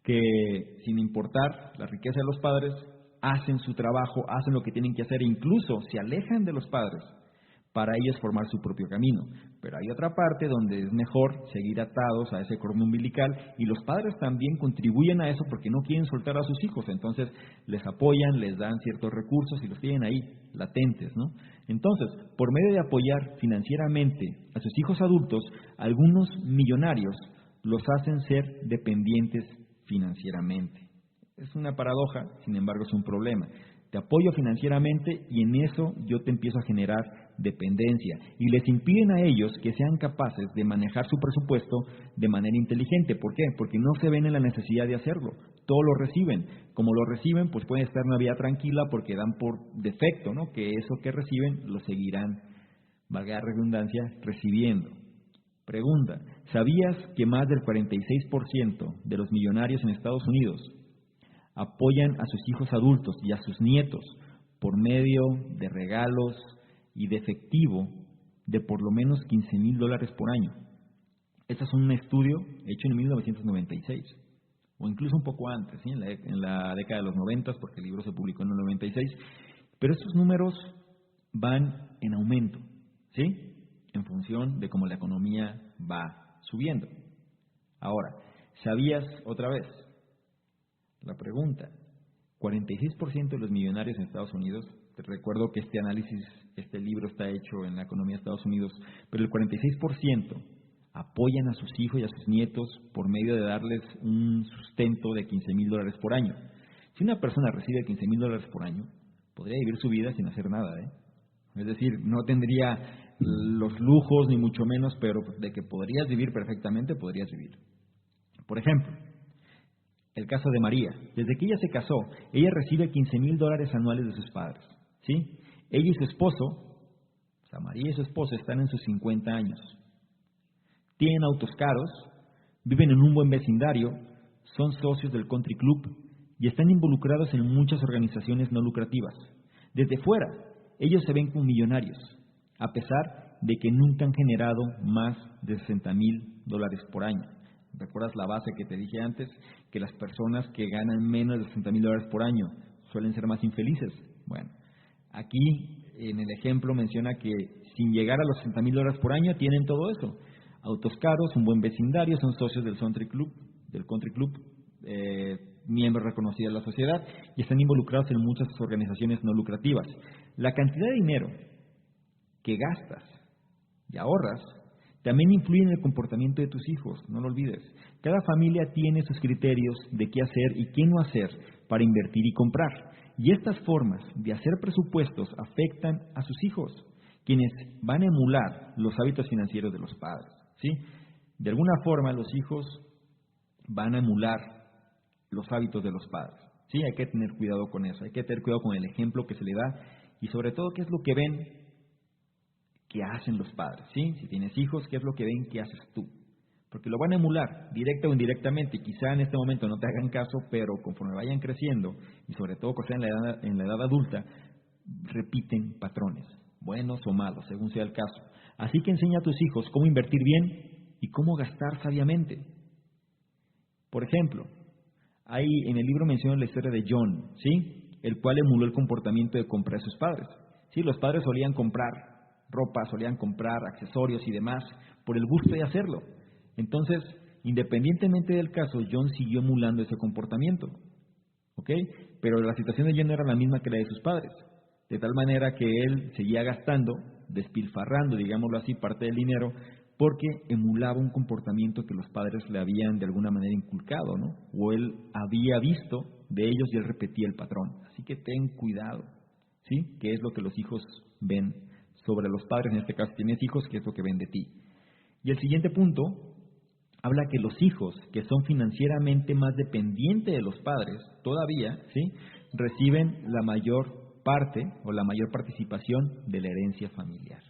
que, sin importar la riqueza de los padres, hacen su trabajo, hacen lo que tienen que hacer, e incluso se alejan de los padres para ellos formar su propio camino. Pero hay otra parte donde es mejor seguir atados a ese cordón umbilical, y los padres también contribuyen a eso porque no quieren soltar a sus hijos, entonces les apoyan, les dan ciertos recursos y los tienen ahí, latentes, ¿no? Entonces, por medio de apoyar financieramente a sus hijos adultos, algunos millonarios los hacen ser dependientes financieramente. Es una paradoja, sin embargo es un problema. Te apoyo financieramente y en eso yo te empiezo a generar dependencia, y les impiden a ellos que sean capaces de manejar su presupuesto de manera inteligente. ¿Por qué? Porque no se ven en la necesidad de hacerlo. Todo lo reciben. Como lo reciben, pues pueden estar en una vida tranquila porque dan por defecto, ¿no?, que eso que reciben lo seguirán, valga la redundancia, recibiendo. Pregunta: ¿sabías que más del 46% de los millonarios en Estados Unidos apoyan a sus hijos adultos y a sus nietos por medio de regalos y de efectivo de por lo menos $15,000 por año? Este es un estudio hecho en 1996, o incluso un poco antes, ¿sí? en la década de los 90, porque el libro se publicó en el 96, pero estos números van en aumento, ¿sí?, en función de cómo la economía va subiendo. Ahora, ¿sabías otra vez? La pregunta: 46% de los millonarios en Estados Unidos, te recuerdo que este libro está hecho en la economía de Estados Unidos, pero el 46% apoyan a sus hijos y a sus nietos por medio de darles un sustento de $15,000 por año. Si una persona recibe $15,000 por año, podría vivir su vida sin hacer nada, Es decir, no tendría los lujos ni mucho menos, pero de que podrías vivir perfectamente, podrías vivir. Por ejemplo, el caso de María. Desde que ella se casó, ella recibe $15,000 anuales de sus padres, ¿sí? Ella y su esposo, o sea, María y su esposo están en sus 50 años. Tienen autos caros, viven en un buen vecindario, son socios del country club y están involucrados en muchas organizaciones no lucrativas. Desde fuera, ellos se ven como millonarios, a pesar de que nunca han generado más de $60,000 por año. ¿Recuerdas la base que te dije antes? Que las personas que ganan menos de $60,000 por año suelen ser más infelices. Bueno, aquí en el ejemplo menciona que sin llegar a los $60,000 por año tienen todo eso. Autos caros, un buen vecindario, son socios del country club, miembros reconocidos de la sociedad y están involucrados en muchas organizaciones no lucrativas. La cantidad de dinero que gastas y ahorras también influye en el comportamiento de tus hijos, no lo olvides. Cada familia tiene sus criterios de qué hacer y qué no hacer para invertir y comprar. Y estas formas de hacer presupuestos afectan a sus hijos, quienes van a emular los hábitos financieros de los padres, ¿sí? De alguna forma los hijos van a emular los hábitos de los padres, ¿sí? Hay que tener cuidado con eso, hay que tener cuidado con el ejemplo que se le da y sobre todo qué es lo que ven que hacen los padres, ¿sí? Si tienes hijos, ¿qué es lo que ven que haces tú? Porque lo van a emular, directa o indirectamente, y quizá en este momento no te hagan caso, pero conforme vayan creciendo, y sobre todo cuando estén en la edad adulta, repiten patrones, buenos o malos, según sea el caso. Así que enseña a tus hijos cómo invertir bien y cómo gastar sabiamente. Por ejemplo, ahí en el libro menciona la historia de John, ¿sí? El cual emuló el comportamiento de comprar a sus padres. Sí, los padres solían comprar ropa, solían comprar accesorios y demás por el gusto de hacerlo. Entonces, independientemente del caso, John siguió emulando ese comportamiento, ¿ok? Pero la situación de John no era la misma que la de sus padres, de tal manera que él seguía gastando, despilfarrando, digámoslo así, parte del dinero, porque emulaba un comportamiento que los padres le habían de alguna manera inculcado, ¿no? O él había visto de ellos y él repetía el patrón. Así que ten cuidado, ¿sí? ¿Qué es lo que los hijos ven sobre los padres? En este caso tienes hijos, ¿qué es lo que ven de ti? Y el siguiente punto habla que los hijos que son financieramente más dependientes de los padres, todavía, ¿sí? Reciben la mayor parte o la mayor participación de la herencia familiar.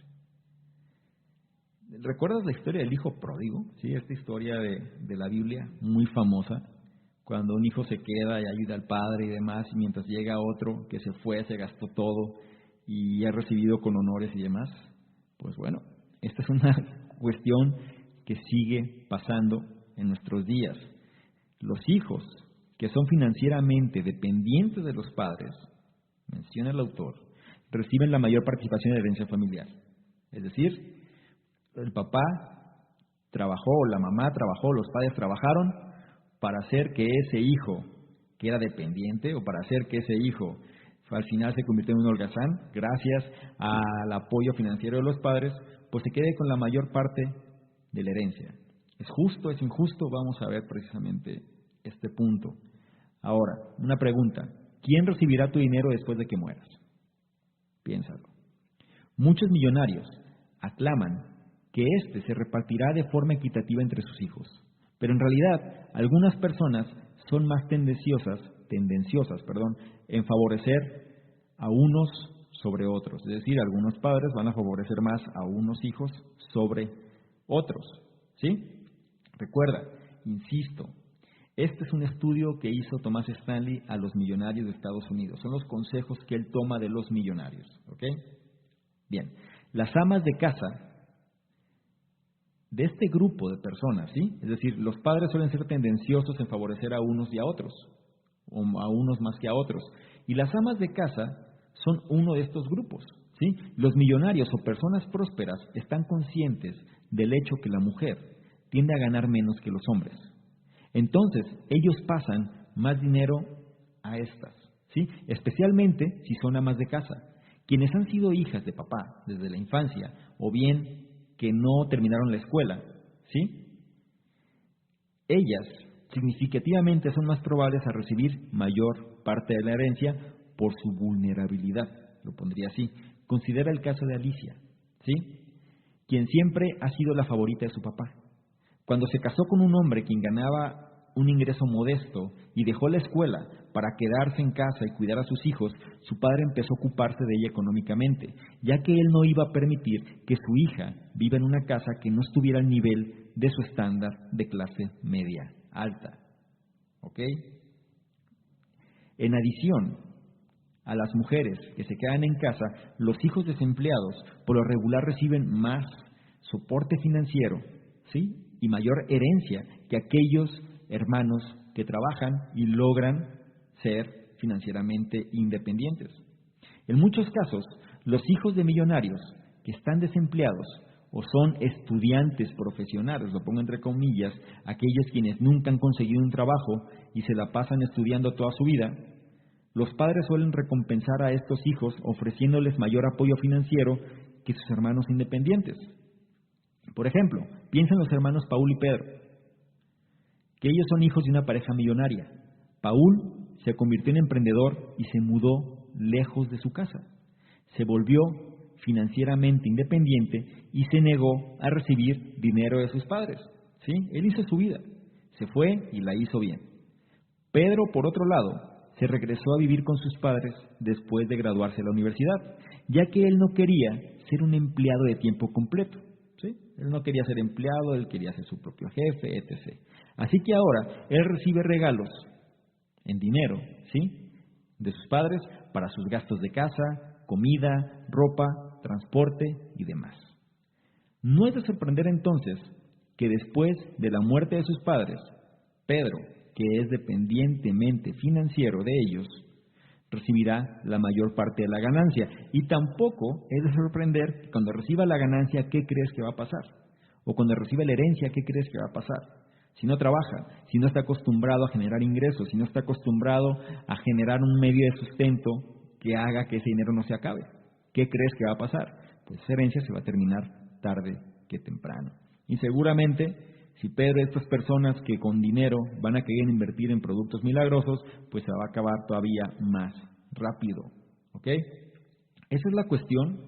¿Recuerdas la historia del hijo pródigo? Sí, esta historia de la Biblia, muy famosa, cuando un hijo se queda y ayuda al padre y demás, y mientras llega otro que se fue, se gastó todo y es recibido con honores y demás. Pues bueno, esta es una cuestión que sigue pasando en nuestros días. Los hijos que son financieramente dependientes de los padres, menciona el autor, reciben la mayor participación de la herencia familiar. Es decir, el papá trabajó, la mamá trabajó, los padres trabajaron para hacer que ese hijo que era dependiente o para hacer que ese hijo al final se convirtió en un holgazán, gracias al apoyo financiero de los padres, pues se quede con la mayor parte de la herencia. ¿Es justo? ¿Es injusto? Vamos a ver precisamente este punto. Ahora, una pregunta. ¿Quién recibirá tu dinero después de que mueras? Piénsalo. Muchos millonarios aclaman que éste se repartirá de forma equitativa entre sus hijos. Pero en realidad, algunas personas son más tendenciosas, en favorecer a unos sobre otros. Es decir, algunos padres van a favorecer más a unos hijos sobre otros. ¿Sí? Recuerda, insisto, este es un estudio que hizo Thomas Stanley a los millonarios de Estados Unidos. Son los consejos que él toma de los millonarios. ¿Ok? Bien, las amas de casa de este grupo de personas, ¿sí? Es decir, los padres suelen ser tendenciosos en favorecer a unos y a otros, o a unos más que a otros. Y las amas de casa son uno de estos grupos, ¿sí? Los millonarios o personas prósperas están conscientes del hecho que la mujer tiende a ganar menos que los hombres. Entonces, ellos pasan más dinero a estas, ¿sí? Especialmente si son amas de casa, quienes han sido hijas de papá desde la infancia o bien que no terminaron la escuela, ¿sí? Ellas significativamente son más probables a recibir mayor parte de la herencia por su vulnerabilidad, lo pondría así. Considera el caso de Alicia, ¿sí? Quien siempre ha sido la favorita de su papá. Cuando se casó con un hombre quien ganaba un ingreso modesto y dejó la escuela para quedarse en casa y cuidar a sus hijos, su padre empezó a ocuparse de ella económicamente, ya que él no iba a permitir que su hija viva en una casa que no estuviera al nivel de su estándar de clase media alta. ¿Ok? En adición a las mujeres que se quedan en casa, los hijos desempleados por lo regular reciben más soporte financiero, ¿sí? Y mayor herencia que aquellos hermanos que trabajan y logran ser financieramente independientes. En muchos casos, los hijos de millonarios que están desempleados o son estudiantes profesionales, lo pongo entre comillas, aquellos quienes nunca han conseguido un trabajo y se la pasan estudiando toda su vida, los padres suelen recompensar a estos hijos ofreciéndoles mayor apoyo financiero que sus hermanos independientes. Por ejemplo, piensa en los hermanos Paul y Pedro, que ellos son hijos de una pareja millonaria. Paul se convirtió en emprendedor y se mudó lejos de su casa. Se volvió financieramente independiente y se negó a recibir dinero de sus padres. ¿Sí? Él hizo su vida, se fue y la hizo bien. Pedro, por otro lado, se regresó a vivir con sus padres después de graduarse de la universidad, ya que él no quería ser un empleado de tiempo completo. ¿Sí? Él no quería ser empleado, él quería ser su propio jefe, etc. Así que ahora él recibe regalos en dinero, ¿sí?, de sus padres para sus gastos de casa, comida, ropa, transporte y demás. No es de sorprender entonces que después de la muerte de sus padres, Pedro, que es dependientemente financiero de ellos, recibirá la mayor parte de la ganancia. Y tampoco es de sorprender que cuando reciba la ganancia, ¿qué crees que va a pasar? O cuando reciba la herencia, ¿qué crees que va a pasar? Si no trabaja, si no está acostumbrado a generar ingresos, si no está acostumbrado a generar un medio de sustento que haga que ese dinero no se acabe, ¿qué crees que va a pasar? Pues esa herencia se va a terminar tarde que temprano. Y seguramente, si Pedro y estas personas que con dinero van a querer invertir en productos milagrosos, pues se va a acabar todavía más rápido. ¿Ok? Esa es la cuestión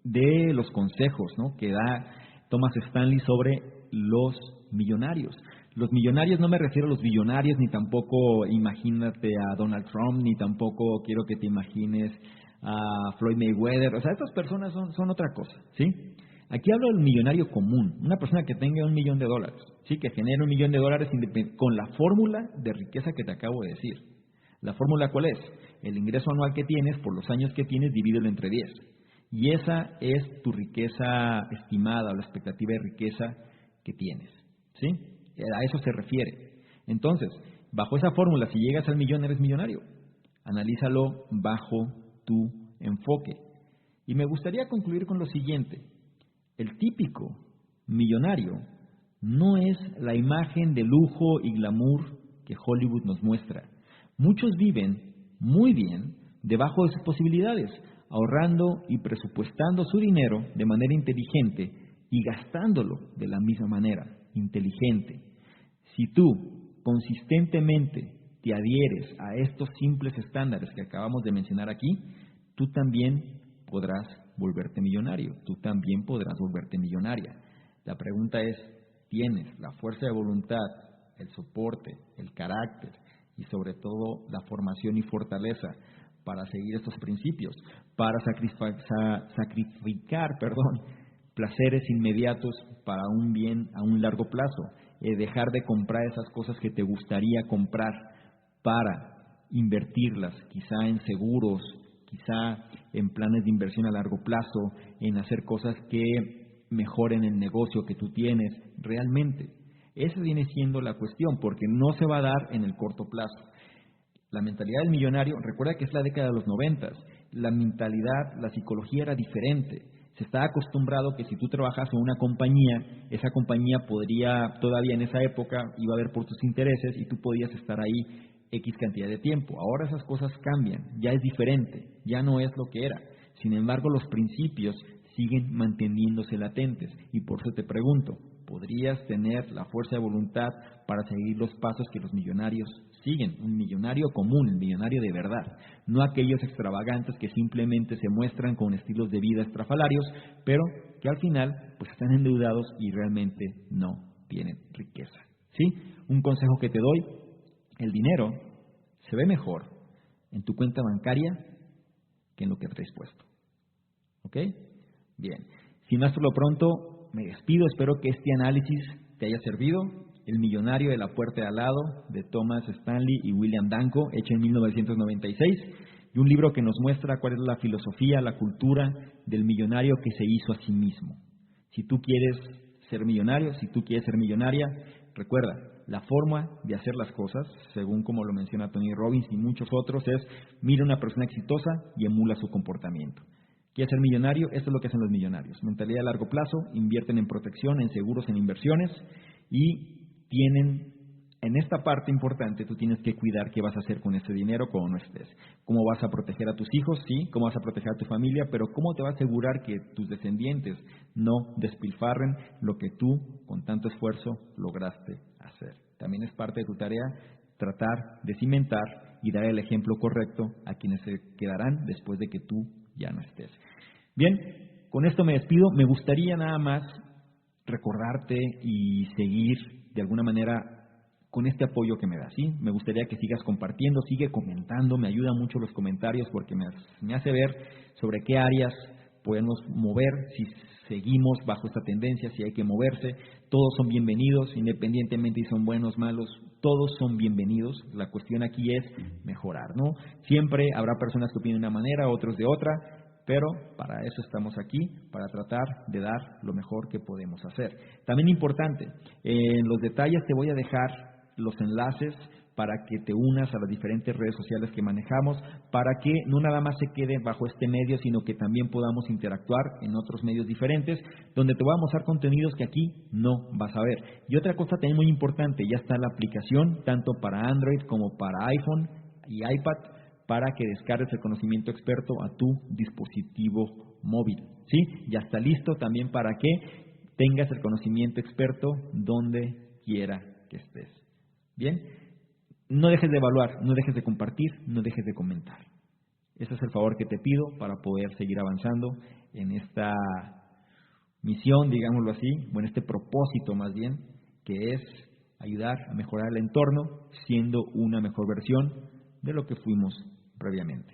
de los consejos, ¿no?, que da Thomas Stanley sobre los millonarios. Los millonarios, no me refiero a los billonarios, ni tampoco imagínate a Donald Trump, ni tampoco quiero que te imagines a Floyd Mayweather. O sea, estas personas son otra cosa, ¿sí? Aquí hablo del millonario común, una persona que tenga $1 millón, ¿sí?, que genere $1 millón con la fórmula de riqueza que te acabo de decir. ¿La fórmula cuál es? El ingreso anual que tienes por los años que tienes, divídelo entre 10. Y esa es tu riqueza estimada, o la expectativa de riqueza que tienes, ¿sí? A eso se refiere. Entonces, bajo esa fórmula, si llegas al millón, eres millonario. Analízalo bajo tu enfoque. Y me gustaría concluir con lo siguiente. El típico millonario no es la imagen de lujo y glamour que Hollywood nos muestra. Muchos viven muy bien debajo de sus posibilidades, ahorrando y presupuestando su dinero de manera inteligente y gastándolo de la misma manera, inteligente. Si tú consistentemente te adhieres a estos simples estándares que acabamos de mencionar aquí, tú también podrás volverte millonario, tú también podrás volverte millonaria. La pregunta es, ¿tienes la fuerza de voluntad, el soporte, el carácter y sobre todo la formación y fortaleza para seguir estos principios, para sacrificar placeres inmediatos para un bien a un largo plazo, dejar de comprar esas cosas que te gustaría comprar para invertirlas, quizá en seguros, quizá en planes de inversión a largo plazo, en hacer cosas que mejoren el negocio que tú tienes realmente? Esa viene siendo la cuestión, porque no se va a dar en el corto plazo. La mentalidad del millonario, recuerda que es la década de los 90, la mentalidad, la psicología era diferente. Se estaba acostumbrado que si tú trabajas en una compañía, esa compañía podría, todavía en esa época, iba a ver por tus intereses y tú podías estar ahí X cantidad de tiempo. Ahora esas cosas cambian, ya es diferente, ya no es lo que era. Sin embargo, los principios siguen manteniéndose latentes. Y por eso te pregunto, ¿podrías tener la fuerza de voluntad para seguir los pasos que los millonarios siguen? Un millonario común, el millonario de verdad, no aquellos extravagantes que simplemente se muestran con estilos de vida estrafalarios, pero que al final pues están endeudados y realmente no tienen riqueza. ¿Sí? Un consejo que te doy: el dinero se ve mejor en tu cuenta bancaria que en lo que traes puesto. ¿Ok? Bien. Sin más por lo pronto, me despido. Espero que este análisis te haya servido. El millonario de la puerta de al lado, de Thomas Stanley y William Danko, hecho en 1996, y un libro que nos muestra cuál es la filosofía, la cultura del millonario que se hizo a sí mismo. Si tú quieres ser millonario, si tú quieres ser millonaria, recuerda, la forma de hacer las cosas, según como lo menciona Tony Robbins y muchos otros, es mira a una persona exitosa y emula su comportamiento. ¿Quieres ser millonario? Esto es lo que hacen los millonarios. Mentalidad a largo plazo, invierten en protección, en seguros, en inversiones y tienen, en esta parte importante, tú tienes que cuidar qué vas a hacer con ese dinero cuando no estés. ¿Cómo vas a proteger a tus hijos? Sí. ¿Cómo vas a proteger a tu familia? Pero ¿cómo te vas a asegurar que tus descendientes no despilfarren lo que tú, con tanto esfuerzo, lograste hacer? También es parte de tu tarea tratar de cimentar y dar el ejemplo correcto a quienes se quedarán después de que tú ya no estés. Bien, con esto me despido. Me gustaría nada más recordarte y seguir de alguna manera con este apoyo que me das, ¿sí? Me gustaría que sigas compartiendo, sigue comentando, me ayuda mucho los comentarios porque me hace ver sobre qué áreas podemos mover, si seguimos bajo esta tendencia, si hay que moverse. Todos son bienvenidos, independientemente si son buenos, malos, todos son bienvenidos. La cuestión aquí es mejorar, ¿no? Siempre habrá personas que opinan de una manera, otros de otra, pero para eso estamos aquí, para tratar de dar lo mejor que podemos hacer. También importante, en los detalles te voy a dejar los enlaces para que te unas a las diferentes redes sociales que manejamos, para que no nada más se quede bajo este medio, sino que también podamos interactuar en otros medios diferentes, donde te voy a mostrar contenidos que aquí no vas a ver. Y otra cosa también muy importante, ya está la aplicación, tanto para Android como para iPhone y iPad, para que descargues el conocimiento experto a tu dispositivo móvil. ¿Sí? Ya está listo también para que tengas el conocimiento experto donde quiera que estés. Bien, no dejes de evaluar, no dejes de compartir, no dejes de comentar. Ese es el favor que te pido para poder seguir avanzando en esta misión, digámoslo así, o en este propósito más bien, que es ayudar a mejorar el entorno siendo una mejor versión de lo que fuimos previamente.